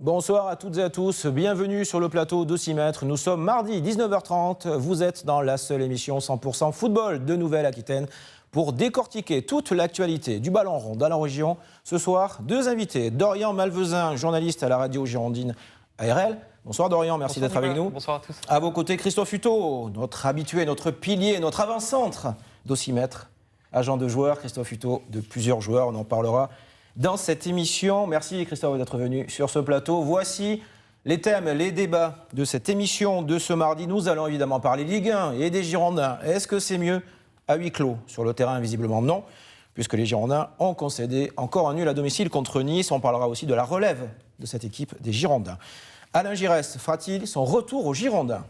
Bonsoir à toutes et à tous, bienvenue sur le plateau d'Ocimètre. Nous sommes mardi 19h30, vous êtes dans la seule émission 100% football de Nouvelle-Aquitaine pour décortiquer toute l'actualité du ballon rond dans la région. Ce soir, deux invités, Dorian Malvezin, journaliste à la radio girondine ARL. Bonsoir Dorian, merci d'être avec nous. Bonsoir à tous. À vos côtés, Christophe Hutto, notre habitué, notre pilier, notre avant-centre d'Ocimètre, agent de joueur, Christophe Hutto, de plusieurs joueurs, on en parlera dans cette émission. Merci Christophe d'être venu sur ce plateau. Voici les thèmes, les débats de cette émission de ce mardi. Nous allons évidemment parler Ligue 1 et des Girondins. Est-ce que c'est mieux à huis clos? Sur le terrain, visiblement non, puisque les Girondins ont concédé encore un nul à domicile contre Nice. On parlera aussi de la relève de cette équipe des Girondins. Alain Giresse fera-t-il son retour aux Girondins?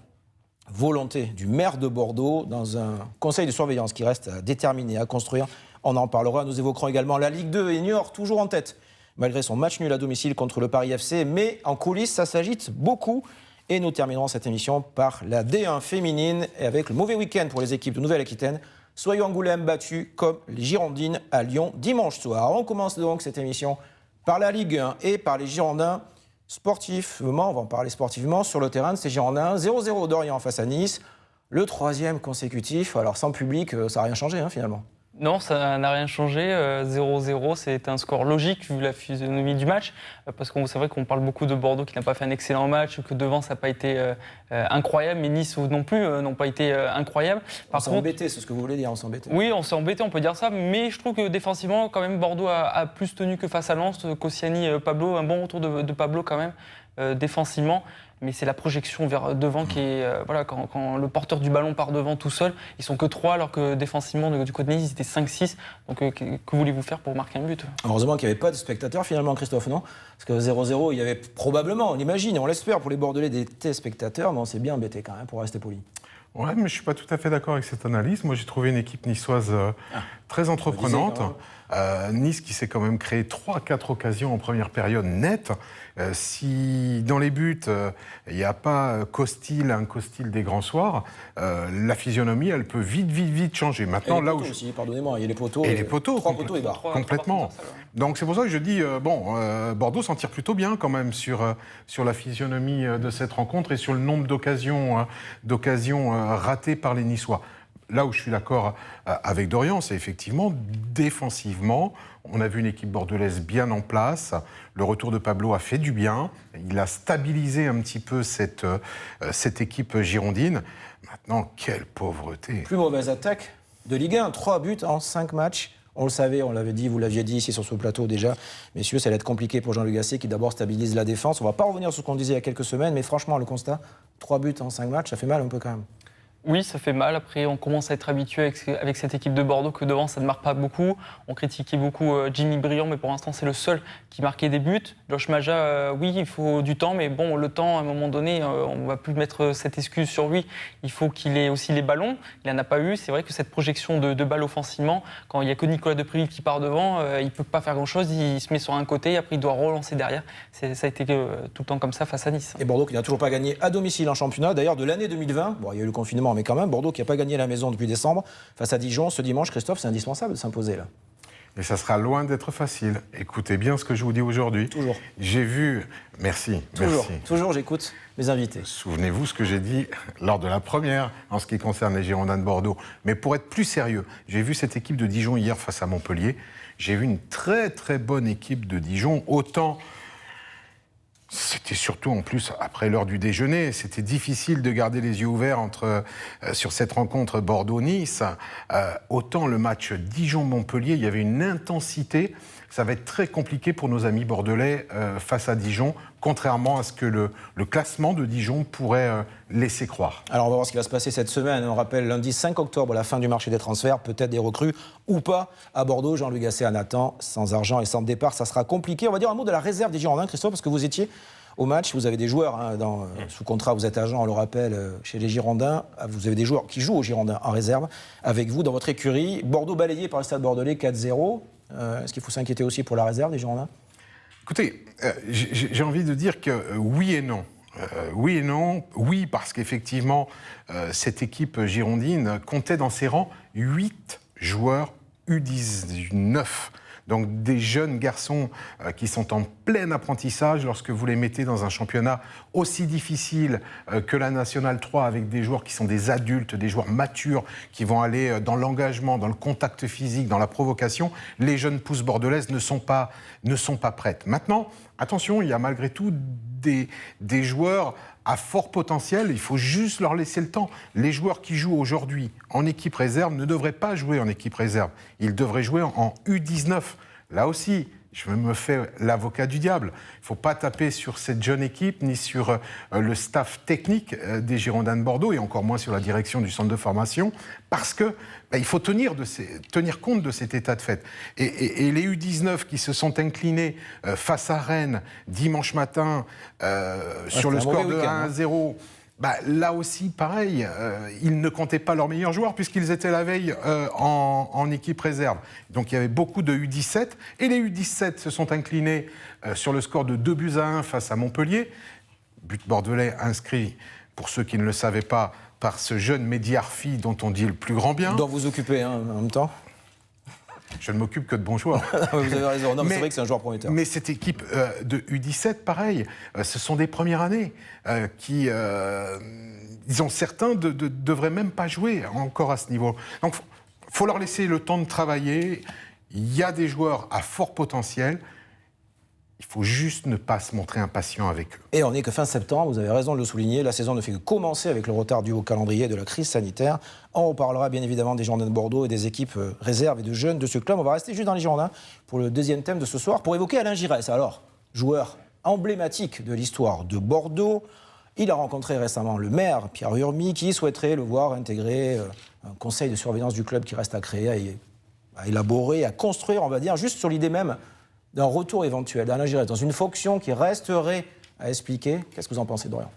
Volonté du maire de Bordeaux dans un conseil de surveillance qui reste à déterminer, à construire. On en parlera. Nous évoquerons également la Ligue 2 et Niort toujours en tête, malgré son match nul à domicile contre le Paris FC. Mais en coulisses, ça s'agite beaucoup. Et nous terminerons cette émission par la D1 féminine et avec le mauvais week-end pour les équipes de Nouvelle-Aquitaine. Soyons Angoulême battus comme les Girondines à Lyon dimanche soir. On commence donc cette émission par la Ligue 1 et par les Girondins. Sportivement, on va en parler sportivement, sur le terrain de ces Girondins. 0-0 Dorian face à Nice. Le troisième consécutif. Alors sans public, ça n'a rien changé finalement. Non, ça n'a rien changé. 0-0, c'est un score logique vu la physionomie du match. Parce que c'est vrai qu'on parle beaucoup de Bordeaux qui n'a pas fait un excellent match, que devant ça n'a pas été incroyable, mais Nice non plus n'ont pas été incroyables. On s'est embêté, c'est ce que vous voulez dire, on s'est embêté. Oui, on s'est embêté, on peut dire ça, mais je trouve que défensivement, quand même, Bordeaux a plus tenu que face à Lens. Koscielny, Pablo, un bon retour de Pablo quand même, défensivement. Mais c'est la projection vers devant qui est... voilà, quand le porteur du ballon part devant tout seul, ils sont que 3, alors que défensivement, du côté de Nice, ils étaient 5-6. Donc que voulez-vous faire pour marquer un but? Heureusement qu'il n'y avait pas de spectateurs finalement, Christophe, non? Parce que 0-0, il y avait probablement, on imagine, on l'espère pour les Bordelais, des téléspectateurs, mais on s'est bien embêté quand même, pour rester poli. Ouais, mais je ne suis pas tout à fait d'accord avec cette analyse. Moi, j'ai trouvé une équipe niçoise très entreprenante. Nice qui s'est quand même créé 3-4 occasions en première période nette. Si dans les buts, il n'y a pas Costil, un Costil des grands soirs, la physionomie, elle peut vite changer. Maintenant, et les poteaux aussi, pardonnez-moi, il y a les poteaux. Et les poteaux. 3 poteaux et barres. Complètement. Donc c'est pour ça que je dis, Bordeaux s'en tire plutôt bien quand même sur la physionomie de cette rencontre et sur le nombre d'occasions ratées par les Niçois. Là où je suis d'accord avec Dorian, c'est effectivement défensivement. On a vu une équipe bordelaise bien en place. Le retour de Pablo a fait du bien. Il a stabilisé un petit peu cette équipe girondine. Maintenant, quelle pauvreté. Plus mauvaise attaque de Ligue 1. 3 buts en 5 matchs. On le savait, on l'avait dit, vous l'aviez dit ici sur ce plateau déjà. Messieurs, ça va être compliqué pour Jean-Luc Gasset qui d'abord stabilise la défense. On ne va pas revenir sur ce qu'on disait il y a quelques semaines, mais franchement, le constat, 3 buts en 5 matchs, ça fait mal un peu quand même. Oui, ça fait mal. Après, on commence à être habitué avec cette équipe de Bordeaux que devant, ça ne marque pas beaucoup. On critiquait beaucoup Jimmy Briand, mais pour l'instant, c'est le seul qui marquait des buts. Josh Maja, oui, il faut du temps, mais bon, le temps, à un moment donné, on ne va plus mettre cette excuse sur lui. Il faut qu'il ait aussi les ballons. Il n'en a pas eu. C'est vrai que cette projection de balles offensivement, quand il n'y a que Nicolas Depriville qui part devant, il ne peut pas faire grand-chose. Il se met sur un côté, après il doit relancer derrière. Ça a été tout le temps comme ça face à Nice. Et Bordeaux qui n'a toujours pas gagné à domicile en championnat. D'ailleurs, de l'année 2020, bon, il y a eu le confinement, mais quand même, Bordeaux qui n'a pas gagné à la maison depuis décembre, face à Dijon, ce dimanche, Christophe, c'est indispensable de s'imposer là. Et ça sera loin d'être facile. Écoutez bien ce que je vous dis aujourd'hui. Toujours. J'ai vu... Merci. Toujours, j'écoute mes invités. Souvenez-vous ce que j'ai dit lors de la première en ce qui concerne les Girondins de Bordeaux. Mais pour être plus sérieux, j'ai vu cette équipe de Dijon hier face à Montpellier. J'ai vu une très très bonne équipe de Dijon. Autant... C'était surtout en plus après l'heure du déjeuner. C'était difficile de garder les yeux ouverts sur cette rencontre Bordeaux-Nice. Autant le match Dijon-Montpellier, il y avait une intensité. Ça va être très compliqué pour nos amis bordelais face à Dijon, contrairement à ce que le classement de Dijon pourrait laisser croire. Alors on va voir ce qui va se passer cette semaine. On rappelle lundi 5 octobre, la fin du marché des transferts, peut-être des recrues ou pas à Bordeaux. Jean-Luc Gasset en attend, sans argent et sans départ, ça sera compliqué. On va dire un mot de la réserve des Girondins, Christophe, parce que vous étiez au match, vous avez des joueurs sous contrat, vous êtes agent, on le rappelle, chez les Girondins. Vous avez des joueurs qui jouent aux Girondins en réserve avec vous dans votre écurie. Bordeaux balayé par le Stade Bordelais 4-0. Est-ce qu'il faut s'inquiéter aussi pour la réserve des Girondins? Écoutez, j'ai envie de dire que oui et non. Oui et non. Oui, parce qu'effectivement, cette équipe girondine comptait dans ses rangs 8 joueurs U19. Donc des jeunes garçons qui sont en plein apprentissage, lorsque vous les mettez dans un championnat aussi difficile que la Nationale 3, avec des joueurs qui sont des adultes, des joueurs matures, qui vont aller dans l'engagement, dans le contact physique, dans la provocation, les jeunes pousses bordelaises ne sont pas prêtes. Maintenant, attention, il y a malgré tout des joueurs à fort potentiel, il faut juste leur laisser le temps. Les joueurs qui jouent aujourd'hui en équipe réserve ne devraient pas jouer en équipe réserve. Ils devraient jouer en U19. Là aussi, je me fais l'avocat du diable. Il ne faut pas taper sur cette jeune équipe, ni sur le staff technique des Girondins de Bordeaux, et encore moins sur la direction du centre de formation, parce que il faut tenir compte de cet état de fait. Et les U19 qui se sont inclinés face à Rennes dimanche matin sur le score de 1-0, là aussi, pareil, ils ne comptaient pas leurs meilleurs joueurs puisqu'ils étaient la veille en équipe réserve. Donc il y avait beaucoup de U17 et les U17 se sont inclinés sur le score de 2-1 face à Montpellier. But bordelais inscrit, pour ceux qui ne le savaient pas, par ce jeune Mehdi Arfi dont on dit le plus grand bien. Dont vous occupez en même temps. Je ne m'occupe que de bons joueurs. Vous avez raison, non, mais c'est vrai que c'est un joueur prometteur. Mais cette équipe de U17, pareil, ce sont des premières années qui, disons, certains devraient même pas jouer encore à ce niveau. Donc, il faut leur laisser le temps de travailler. Il y a des joueurs à fort potentiel. Il faut juste ne pas se montrer impatient avec eux. Et on n'est que fin septembre, vous avez raison de le souligner. La saison ne fait que commencer avec le retard dû au calendrier de la crise sanitaire. On reparlera bien évidemment des Girondins de Bordeaux et des équipes réserves et de jeunes de ce club. On va rester juste dans les Girondins pour le deuxième thème de ce soir, pour évoquer Alain Giresse. Alors, joueur emblématique de l'histoire de Bordeaux, il a rencontré récemment le maire, Pierre Urmy, qui souhaiterait le voir intégrer un conseil de surveillance du club qui reste à créer, à élaborer, à construire, on va dire, juste sur l'idée même d'un retour éventuel d'Alain Giresse dans une fonction qui resterait à expliquer. Qu'est-ce que vous en pensez, Dorian ?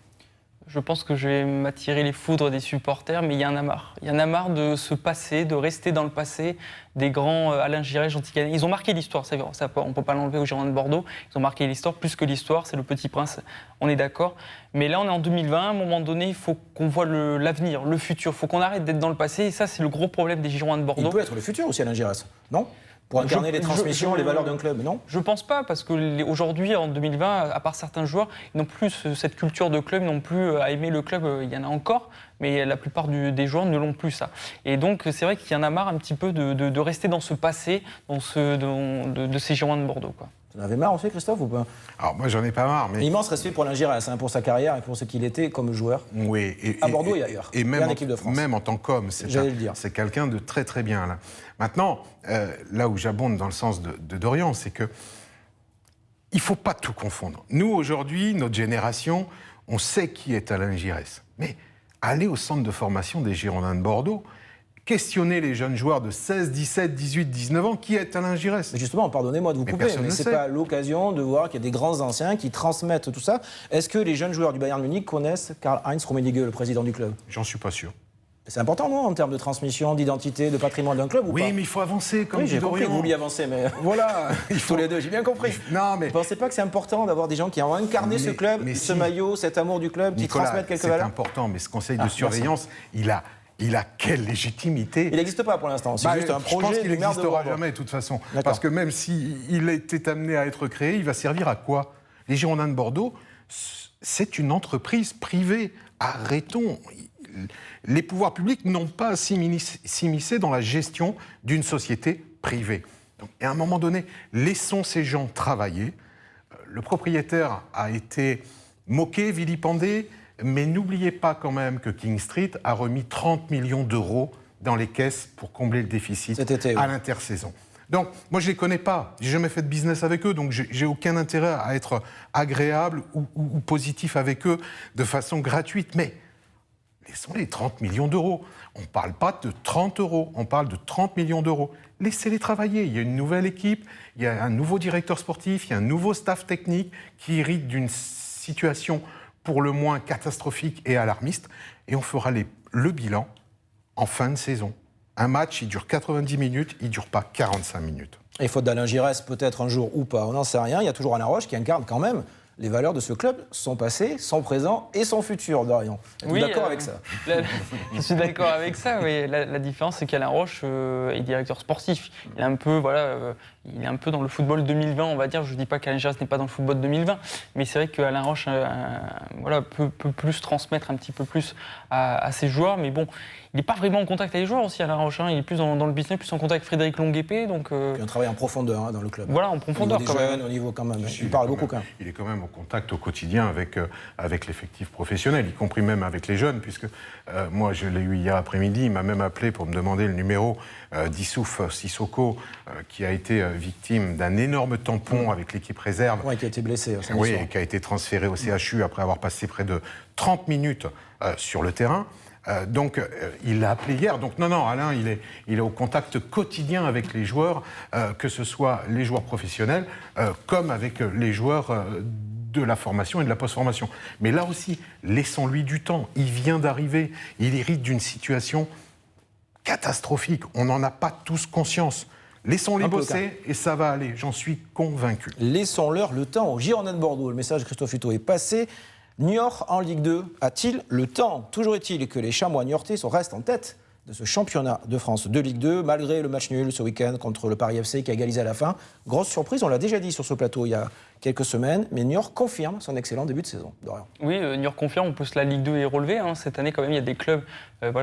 Je pense que je vais m'attirer les foudres des supporters, mais il y en a marre. Il y en a marre de se passer, de rester dans le passé des grands Alain Giresse, Jean Ticane. Ils ont marqué l'histoire, c'est vrai, on ne peut pas l'enlever aux Girondins de Bordeaux. Ils ont marqué l'histoire, plus que l'histoire, c'est le Petit Prince, on est d'accord. Mais là, on est en 2020, à un moment donné, il faut qu'on voit l'avenir, le futur. Il faut qu'on arrête d'être dans le passé, et ça, c'est le gros problème des Girondins de Bordeaux. Il peut être le futur aussi, Alain Giresse, non ? Pour incarner les transmissions, les valeurs d'un club, non ? Je pense pas, parce qu'aujourd'hui, en 2020, à part certains joueurs, ils n'ont plus cette culture de club, ils n'ont plus à aimer le club. Il y en a encore, mais la plupart des joueurs ne l'ont plus, ça. Et donc, c'est vrai qu'il y en a marre un petit peu de rester dans ce passé, de ces Girondins de Bordeaux, quoi. Vous en avez marre aussi, Christophe, ou pas ? Alors moi, j'en ai pas marre. Mais... Immense respect pour Alain Giresse, pour sa carrière et pour ce qu'il était comme joueur. Oui, à Bordeaux et ailleurs. Et même en équipe de France. Même en tant qu'homme, c'est quelqu'un de très très bien. Là. Maintenant, là où j'abonde dans le sens de Dorian, c'est que il faut pas tout confondre. Nous, aujourd'hui, notre génération, on sait qui est Alain Giresse. Mais aller au centre de formation des Girondins de Bordeaux, questionner les jeunes joueurs de 16, 17, 18, 19 ans, qui est Alain Giresse ? Mais justement, pardonnez-moi de vous couper, mais ce n'est pas l'occasion de voir qu'il y a des grands anciens qui transmettent tout ça. Est-ce que les jeunes joueurs du Bayern Munich connaissent Karl-Heinz Rummenigge, le président du club ? J'en suis pas sûr. C'est important, non, en termes de transmission, d'identité, de patrimoine d'un club, ou pas ? Oui, mais il faut avancer, comme oui, dit j'ai Dorian. compris que vous vouliez avancer, mais voilà, il faut les deux, j'ai bien compris. Non, mais... Vous ne pensez pas que c'est important d'avoir des gens qui ont incarné ce club, ce maillot, cet amour du club, qui transmettent quelques valeurs ? C'est important, mais ce conseil de surveillance, il a quelle légitimité ? Il n'existe pas pour l'instant, c'est juste un projet. Je pense qu'il n'existera jamais, de toute façon. Parce que même s'il était amené à être créé, il va servir à quoi ? Les Girondins de Bordeaux, c'est une entreprise privée. Arrêtons. Les pouvoirs publics n'ont pas à s'immiscer dans la gestion d'une société privée. Donc, et à un moment donné, laissons ces gens travailler. Le propriétaire a été moqué, vilipendé, mais n'oubliez pas quand même que King Street a remis 30 millions d'euros dans les caisses pour combler le déficit cet été, à l'intersaison. Donc, moi, je ne les connais pas. Je n'ai jamais fait de business avec eux, donc je n'ai aucun intérêt à être agréable ou positif avec eux de façon gratuite. Mais laissons-les 30 millions d'euros. On ne parle pas de 30 euros, on parle de 30 millions d'euros. Laissez-les travailler. Il y a une nouvelle équipe, il y a un nouveau directeur sportif, il y a un nouveau staff technique qui hérite d'une situation pour le moins catastrophique et alarmiste. Et on fera le bilan en fin de saison. Un match, il dure 90 minutes, il ne dure pas 45 minutes. Et faute d'Alain Giresse, peut-être un jour ou pas, on n'en sait rien. Il y a toujours Alain Roche qui incarne quand même les valeurs de ce club, son passé, son présent et son futur, Dorian. Êtes-vous d'accord avec ça? Je suis d'accord avec ça, mais la différence, c'est qu'Alain Roche est directeur sportif. Il est un peu, il est un peu dans le football 2020, on va dire. Je ne dis pas qu'Alain Giresse n'est pas dans le football 2020, mais c'est vrai qu'Alain Roche peut plus transmettre un petit peu plus à ses joueurs. Mais bon, il n'est pas vraiment en contact avec les joueurs aussi, Alain Roche. Il est plus dans le business, plus en contact avec Frédéric Longuepé. Donc, Puis on travaille en profondeur dans le club. Voilà, en profondeur au niveau quand des même. jeunes, au niveau quand même. Il parle beaucoup quand même. Il est quand même en contact au quotidien avec l'effectif professionnel, y compris même avec les jeunes, puisque moi je l'ai eu hier après-midi, il m'a même appelé pour me demander le numéro d'Issouf Sissoko, qui a été victime d'un énorme tampon avec l'équipe réserve. Oui, qui a été blessé. Oui, et qui a été transféré au CHU après avoir passé près de 30 minutes sur le terrain. Donc, il l'a appelé hier. Donc, non, Alain, il est au contact quotidien avec les joueurs, que ce soit les joueurs professionnels, comme avec les joueurs de la formation et de la post-formation. Mais là aussi, laissons-lui du temps. Il vient d'arriver. Il hérite d'une situation catastrophique. On n'en a pas tous conscience. Laissons-les bosser et ça va aller. J'en suis convaincu. Laissons-leur le temps aux Girondins de Bordeaux. Le message de Christophe Hutto est passé. Niort en Ligue 2 a-t-il le temps? Toujours est-il que les Chamois niortais restent en tête de ce championnat de France de Ligue 2, malgré le match nul ce week-end contre le Paris FC qui a égalisé à la fin. Grosse surprise, on l'a déjà dit sur ce plateau il y a quelques semaines, mais Niort confirme son excellent début de saison. Dorian. Oui, Niort confirme, on peut se la Ligue 2 est relevée. Cette année, quand même, il y a des clubs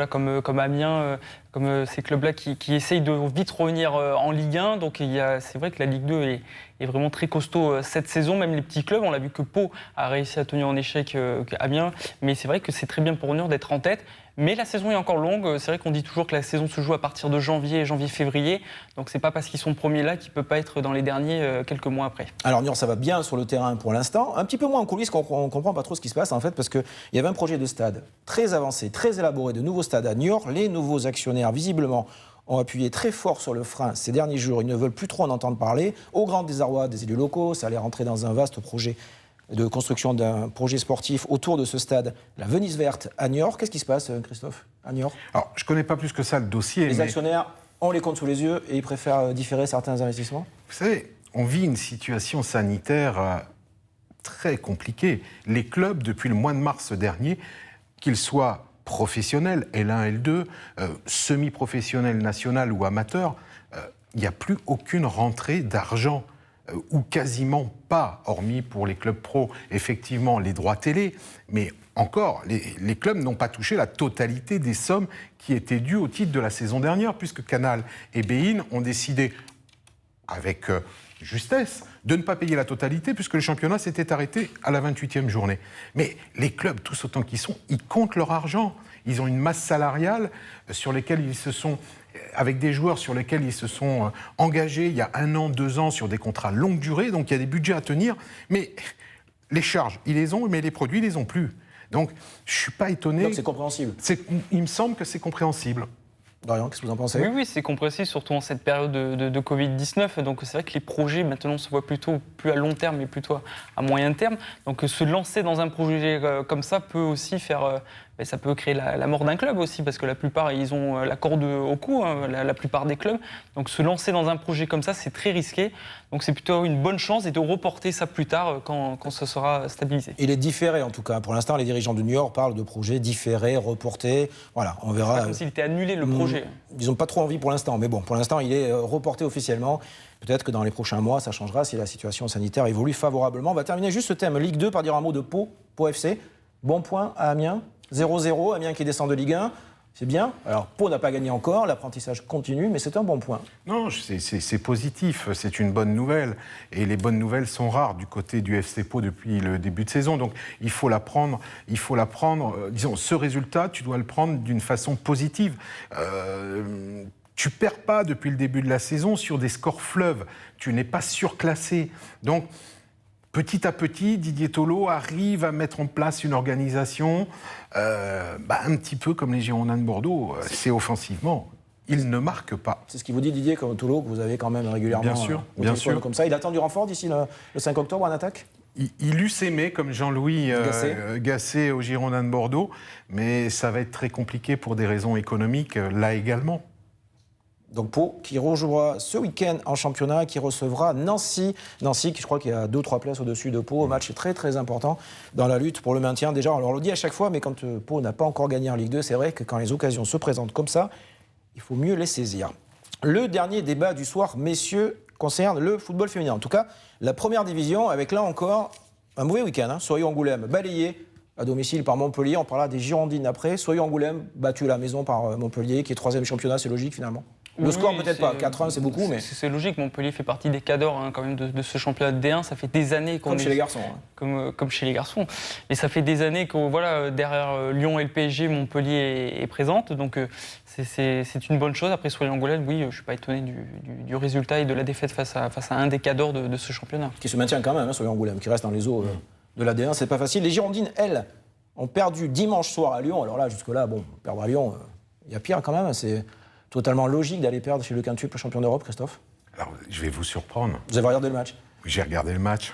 comme Amiens, comme ces clubs-là qui essayent de vite revenir en Ligue 1. Donc c'est vrai que la Ligue 2 est vraiment très costaud cette saison. Même les petits clubs, on l'a vu que Pau a réussi à tenir en échec Amiens. Mais c'est vrai que c'est très bien pour Niort d'être en tête. Mais la saison est encore longue. C'est vrai qu'on dit toujours que la saison se joue à partir de janvier-février. Donc c'est pas parce qu'ils sont premiers là qu'ils ne peuvent pas être dans les derniers quelques mois après. Alors Niort, ça va bien sur le terrain pour l'instant. Un petit peu moins en coulisses, on ne comprend pas trop ce qui se passe en fait, parce qu'il y avait un projet de stade très avancé, très élaboré, de nouveaux stades à Niort. Les nouveaux actionnaires, visiblement, ont appuyé très fort sur le frein ces derniers jours. Ils ne veulent plus trop en entendre parler. Au grand désarroi des élus locaux, ça allait rentrer dans un vaste projet de construction d'un projet sportif autour de ce stade, la Venise Verte à Niort. Qu'est-ce qui se passe, Christophe, à Niort? Alors, je ne connais pas plus que ça le dossier. Les actionnaires, on les compte sous les yeux et ils préfèrent différer certains investissements? Vous savez, on vit une situation sanitaire très compliquée. Les clubs, depuis le mois de mars dernier, qu'ils soient professionnels, L1, L2, semi-professionnels, national ou amateurs, il n'y a plus aucune rentrée d'argent. Ou quasiment pas, hormis pour les clubs pro, effectivement, les droits télé. Mais encore, les clubs n'ont pas touché la totalité des sommes qui étaient dues au titre de la saison dernière, puisque Canal et beIN ont décidé, avec justesse, de ne pas payer la totalité, puisque le championnat s'était arrêté à la 28e journée. Mais les clubs, tous autant qu'ils sont, ils comptent leur argent. Ils ont une masse salariale sur lesquelles ils se sont... avec des joueurs sur lesquels ils se sont engagés il y a 1 an, 2 ans sur des contrats longue durée, donc il y a des budgets à tenir, mais les charges, ils les ont, mais les produits, ils les ont plus. Donc je ne suis pas étonné. Donc c'est compréhensible. Il me semble que c'est compréhensible. Dorian, qu'est-ce que vous en pensez? Oui, c'est compréhensible, surtout en cette période de Covid-19. Donc c'est vrai que les projets, maintenant, se voient plutôt plus à long terme, mais plutôt à moyen terme. Donc se lancer dans un projet comme ça peut aussi faire... ça peut créer la mort d'un club aussi, parce que la plupart, ils ont la corde au cou, la plupart des clubs. Donc se lancer dans un projet comme ça, c'est très risqué. Donc c'est plutôt une bonne chance et de reporter ça plus tard quand ça sera stabilisé. Il est différé en tout cas. Pour l'instant, les dirigeants de Niort parlent de projets différés, reportés. Voilà, on verra. C'est pas comme s'il était annulé le projet. Ils n'ont pas trop envie pour l'instant, mais bon, pour l'instant, il est reporté officiellement. Peut-être que dans les prochains mois, ça changera si la situation sanitaire évolue favorablement. On va terminer juste ce thème Ligue 2 par dire un mot de Pau FC. Bon point à Amiens. 0-0, Amiens qui descend de Ligue 1, c'est bien. Alors Pau n'a pas gagné encore, l'apprentissage continue, mais c'est un bon point. Non, c'est positif, c'est une bonne nouvelle. Et les bonnes nouvelles sont rares du côté du FC Pau depuis le début de saison. Donc il faut la prendre, disons, ce résultat, tu dois le prendre d'une façon positive. Tu perds pas depuis le début de la saison sur des scores fleuves. Tu n'es pas surclassé. Donc, petit à petit, Didier Tolo arrive à mettre en place une organisation un petit peu comme les Girondins de Bordeaux. C'est offensivement, il ne marque pas. C'est ce qu'il vous dit Didier Tolo, que vous avez quand même régulièrement bien sûr. Comme ça. Il attend du renfort d'ici le 5 octobre en attaque? Il eût aimé, comme Jean-Louis Gasset aux Girondins de Bordeaux, mais ça va être très compliqué pour des raisons économiques, là également. Donc Pau qui rejouera ce week-end en championnat, qui recevra Nancy. Nancy qui je crois qu'il y a 2-3 places au-dessus de Pau. Match très très important dans la lutte pour le maintien. Déjà on le dit à chaque fois, mais quand Pau n'a pas encore gagné en Ligue 2, c'est vrai que quand les occasions se présentent comme ça, il faut mieux les saisir. Le dernier débat du soir, messieurs, concerne le football féminin. En tout cas, la première division avec là encore un mauvais week-end. Soyaux-Angoulême balayé à domicile par Montpellier. On parlera des Girondines après. Soyaux-Angoulême battu à la maison par Montpellier qui est 3e championnat, c'est logique finalement. Le score peut-être pas, 4-1 c'est beaucoup, mais... C'est logique, Montpellier fait partie des cadors quand même de ce championnat de D1, ça fait des années qu'on Comme chez les garçons. Comme chez les garçons. Et ça fait des années que derrière Lyon et le PSG, Montpellier est présente, donc c'est une bonne chose. Après Soyaux-Angoulême, oui, je ne suis pas étonné du résultat et de la défaite face à un des cadors de ce championnat. Qui se maintient quand même, Soyaux-Angoulême, qui reste dans les eaux de la D1, c'est pas facile. Les Girondines, elles, ont perdu dimanche soir à Lyon. Alors là, jusque-là, perdre à Lyon, il y a pire quand même, c'est... Totalement logique d'aller perdre chez le quintuple champion d'Europe, Christophe? Alors, je vais vous surprendre. Vous avez regardé le match? J'ai regardé le match.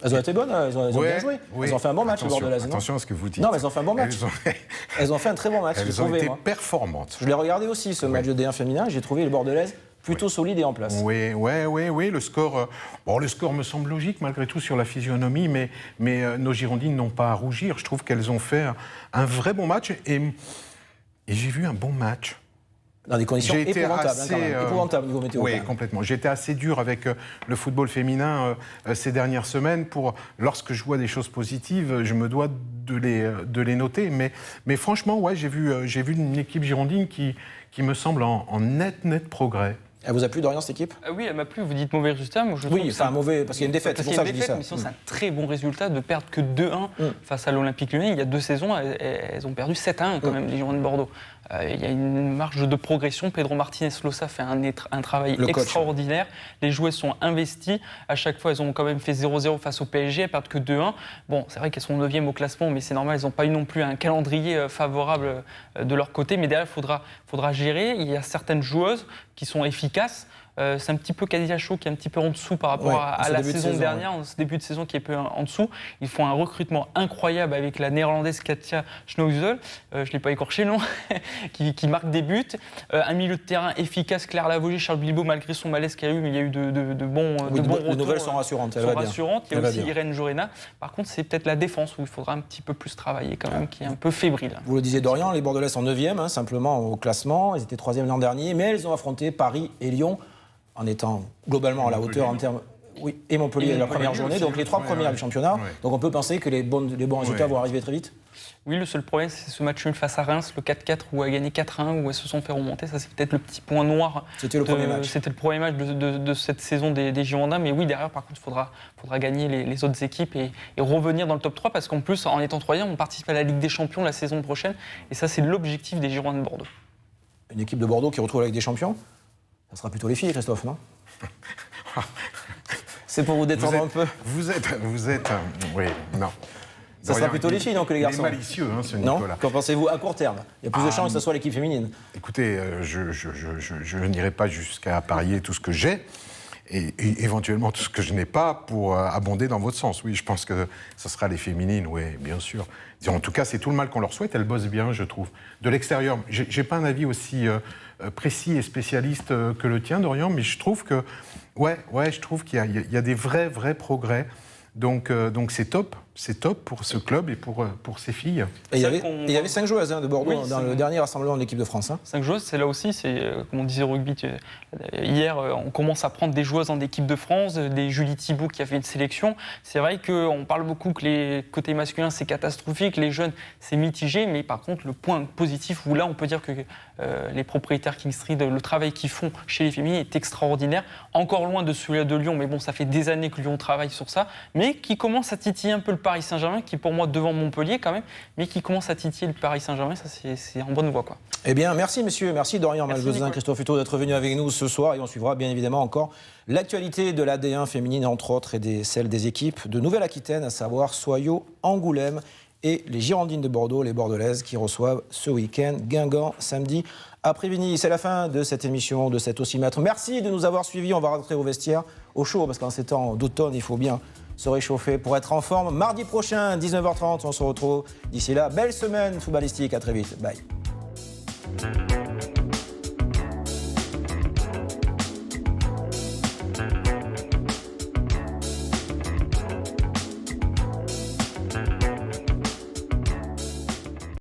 Elles ont été bonnes, elles ont bien joué. Oui. Elles ont fait un bon match, les Bordelaises. Attention à ce que vous dites. Non, mais elles ont fait un bon match. Elles ont fait un très bon match. Elles ont été performantes. Je l'ai regardé aussi, ce match de D1 féminin. J'ai trouvé les Bordelaises plutôt solides et en place. Oui. Le score, le score me semble logique malgré tout sur la physionomie, mais nos Girondines n'ont pas à rougir. Je trouve qu'elles ont fait un vrai bon match et j'ai vu un bon match. Dans des conditions épouvantables, quand même. Épouvantables niveau météo. Oui, complètement. J'ai été assez dur avec le football féminin ces dernières semaines lorsque je vois des choses positives, je me dois de les noter. Mais franchement, j'ai vu une équipe girondine qui me semble en net progrès. Elle vous a plu, Dorian, cette équipe? Oui, elle m'a plu. Vous dites mauvais résultat. Moi, je trouve c'est un mauvais, parce qu'il y a une défaite. C'est pour ça que je dis ça. Mais sinon, c'est un très bon résultat de perdre que 2-1 face à l'Olympique Lyonnais. Il y a 2 saisons, elles ont perdu 7-1 quand même, les Girondins de Bordeaux. Il y a une marge de progression. Pedro Martinez-Losa fait un travail extraordinaire. Les joueuses sont investies. À chaque fois, elles ont quand même fait 0-0 face au PSG. Elles perdent que 2-1. Bon, c'est vrai qu'elles sont 9e au classement, mais c'est normal. Elles n'ont pas eu non plus un calendrier favorable de leur côté. Mais derrière, il faudra gérer. Il y a certaines joueuses qui sont efficaces. C'est un petit peu Cadillacho qui est un petit peu en dessous par rapport à la saison dernière, ce début de saison qui est un peu en dessous. Ils font un recrutement incroyable avec la néerlandaise Katja Schnauzel, je ne l'ai pas écorché, non, qui marque des buts. Un milieu de terrain efficace, Claire Lavogé, Charles Bilbao, malgré son malaise qu'il y a eu, mais il y a eu de bons retours. Les nouvelles sont rassurantes. Il y a aussi Irène Jorena. Par contre, c'est peut-être la défense où il faudra un petit peu plus travailler quand même, qui est un peu fébrile. Vous le disiez, Dorian, les Bordelais sont 9e, simplement au classement. Ils étaient 3e l'an dernier, mais elles ont affronté Paris et Lyon en étant globalement à la hauteur en termes... Oui, et Montpellier la première journée, donc les 3 premières du championnat. Ouais. Donc on peut penser que les bons résultats vont arriver très vite. Oui, le seul problème, c'est ce match nul face à Reims, le 4-4, où elles a gagné 4-1, où elles se sont fait remonter. Ça, c'est peut-être le petit point noir. C'était le premier match. C'était le premier match de cette saison des Girondins. Mais oui, derrière, par contre, il faudra gagner les autres équipes et revenir dans le top 3, parce qu'en plus, en étant 3e, on participe à la Ligue des Champions la saison prochaine. Et ça, c'est l'objectif des Girondins de Bordeaux. Une équipe de Bordeaux qui retrouve la Ligue des Champions, ça sera plutôt les filles, Christophe, non? C'est pour vous détendre un peu. Vous êtes oui, non. Ça sera plutôt les filles, donc, les garçons. Il est malicieux, ce Nicolas. Non. Qu'en pensez-vous à court terme? Il y a plus de chances que ce soit l'équipe féminine. Écoutez, je n'irai pas jusqu'à parier tout ce que j'ai et éventuellement tout ce que je n'ai pas pour abonder dans votre sens. Oui, je pense que ce sera les féminines, oui, bien sûr. En tout cas, c'est tout le mal qu'on leur souhaite. Elles bossent bien, je trouve. De l'extérieur, j'ai pas un avis aussi précis et spécialiste que le tien, Dorian, mais je trouve que, je trouve qu'il y a des vrais progrès. Donc c'est top pour ce club et pour ces filles. Et il y avait 5 joueuses de Bordeaux dans le dernier rassemblement de l'équipe de France. 5 joueuses, c'est là aussi, comme on disait au rugby hier, on commence à prendre des joueuses en équipe de France, des Julie Thibault qui a fait une sélection. C'est vrai qu'on parle beaucoup que les côtés masculins c'est catastrophique, les jeunes c'est mitigé, mais par contre le point positif où là on peut dire que les propriétaires King Street, le travail qu'ils font chez les féminines est extraordinaire. Encore loin de celui de Lyon, mais bon, ça fait des années que Lyon travaille sur ça, mais qui commence à titiller un peu le Paris Saint-Germain, qui est pour moi devant Montpellier quand même, mais qui commence à titiller le Paris Saint-Germain, ça c'est en bonne voie, quoi. Eh bien, merci messieurs, merci Dorian Malvezin, Christophe Hutto d'être venu avec nous ce soir, et on suivra bien évidemment encore l'actualité de la D1 féminine, entre autres, et celle des équipes de Nouvelle-Aquitaine, à savoir Soyaux, Angoulême et les Girondines de Bordeaux, les Bordelaises, qui reçoivent ce week-end Guingamp samedi après-midi. C'est la fin de cette émission, de cet Ossimètre. Merci de nous avoir suivis, on va rentrer au vestiaire au chaud, parce qu'en ces temps d'automne, il faut bien se réchauffer pour être en forme. Mardi prochain, 19h30, on se retrouve. D'ici là, belle semaine footballistique. À très vite. Bye.